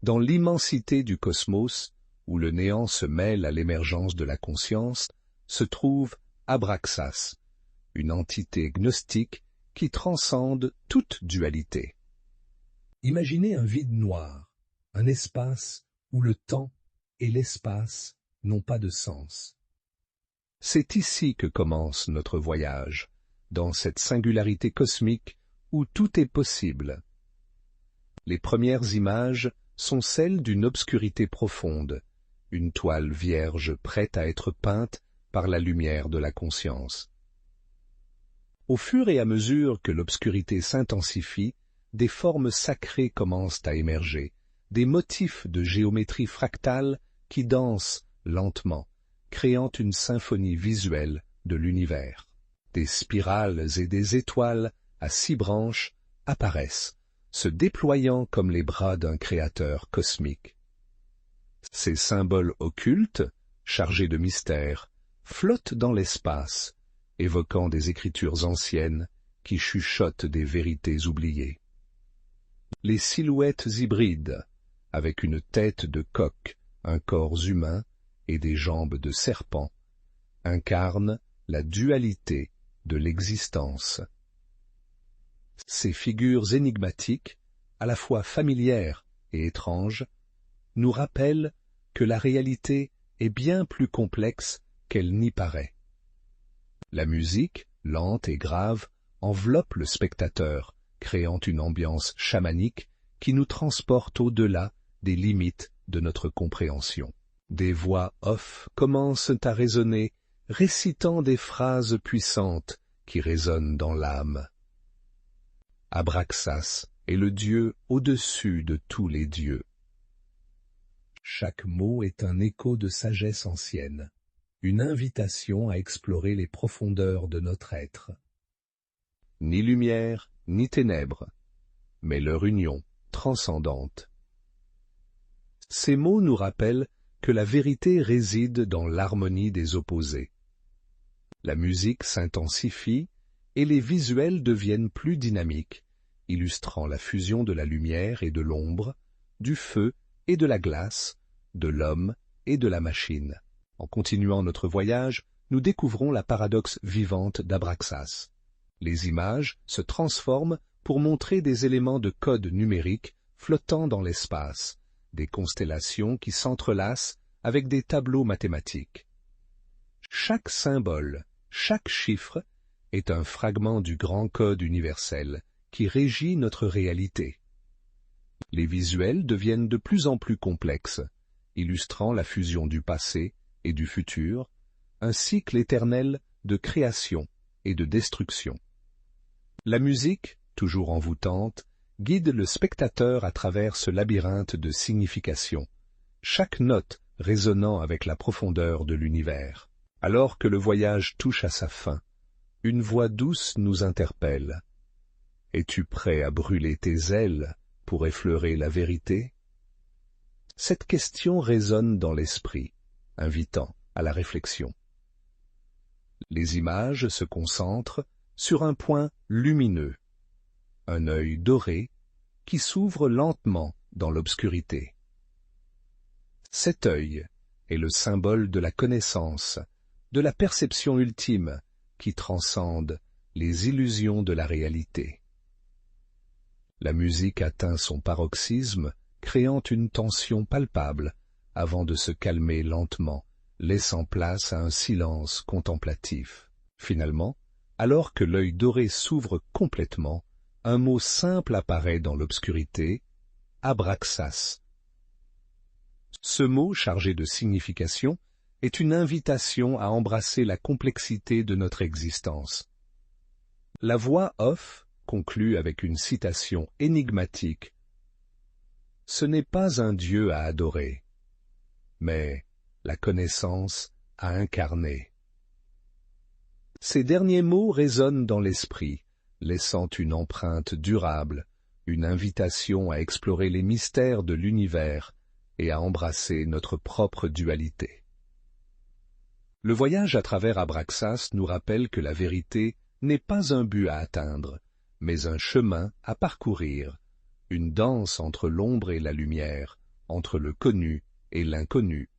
Dans l'immensité du cosmos, où le néant se mêle à l'émergence de la conscience, se trouve Abraxas, une entité gnostique qui transcende toute dualité. Imaginez un vide noir, un espace où le temps et l'espace n'ont pas de sens. C'est ici que commence notre voyage, dans cette singularité cosmique où tout est possible. Les premières images sont celles d'une obscurité profonde, une toile vierge prête à être peinte par la lumière de la conscience. Au fur et à mesure que l'obscurité s'intensifie, des formes sacrées commencent à émerger, des motifs de géométrie fractale qui dansent lentement, créant une symphonie visuelle de l'univers. Des spirales et des étoiles à 6 branches apparaissent, se déployant comme les bras d'un créateur cosmique. Ces symboles occultes, chargés de mystère, flottent dans l'espace, évoquant des écritures anciennes qui chuchotent des vérités oubliées. Les silhouettes hybrides, avec une tête de coq, un corps humain et des jambes de serpent, incarnent la dualité de l'existence. Ces figures énigmatiques, à la fois familières et étranges, nous rappellent que la réalité est bien plus complexe qu'elle n'y paraît. La musique, lente et grave, enveloppe le spectateur, créant une ambiance chamanique qui nous transporte au-delà des limites de notre compréhension. Des voix off commencent à résonner, récitant des phrases puissantes qui résonnent dans l'âme. Abraxas est le dieu au-dessus de tous les dieux. Chaque mot est un écho de sagesse ancienne, une invitation à explorer les profondeurs de notre être. Ni lumière, ni ténèbres, mais leur union transcendante. Ces mots nous rappellent que la vérité réside dans l'harmonie des opposés. La musique s'intensifie et les visuels deviennent plus dynamiques, illustrant la fusion de la lumière et de l'ombre, du feu et de la glace, de l'homme et de la machine. En continuant notre voyage, nous découvrons la paradoxe vivante d'Abraxas. Les images se transforment pour montrer des éléments de code numérique flottant dans l'espace, des constellations qui s'entrelacent avec des tableaux mathématiques. Chaque symbole, chaque chiffre est un fragment du grand code universel qui régit notre réalité. Les visuels deviennent de plus en plus complexes, illustrant la fusion du passé et du futur, un cycle éternel de création et de destruction. La musique, toujours envoûtante, guide le spectateur à travers ce labyrinthe de significations, chaque note résonnant avec la profondeur de l'univers. Alors que le voyage touche à sa fin, une voix douce nous interpelle. « Es-tu prêt à brûler tes ailes pour effleurer la vérité ?» Cette question résonne dans l'esprit, invitant à la réflexion. Les images se concentrent sur un point lumineux, un œil doré qui s'ouvre lentement dans l'obscurité. Cet œil est le symbole de la connaissance, de la perception ultime qui transcende les illusions de la réalité. La musique atteint son paroxysme, créant une tension palpable avant de se calmer lentement, laissant place à un silence contemplatif. Finalement, alors que l'œil doré s'ouvre complètement, un mot simple apparaît dans l'obscurité, Abraxas. Ce mot, chargé de signification, est une invitation à embrasser la complexité de notre existence. La voix off conclut avec une citation énigmatique. « Ce n'est pas un Dieu à adorer, mais la connaissance à incarner. » Ces derniers mots résonnent dans l'esprit, laissant une empreinte durable, une invitation à explorer les mystères de l'univers et à embrasser notre propre dualité. Le voyage à travers Abraxas nous rappelle que la vérité n'est pas un but à atteindre, mais un chemin à parcourir, une danse entre l'ombre et la lumière, entre le connu et l'inconnu.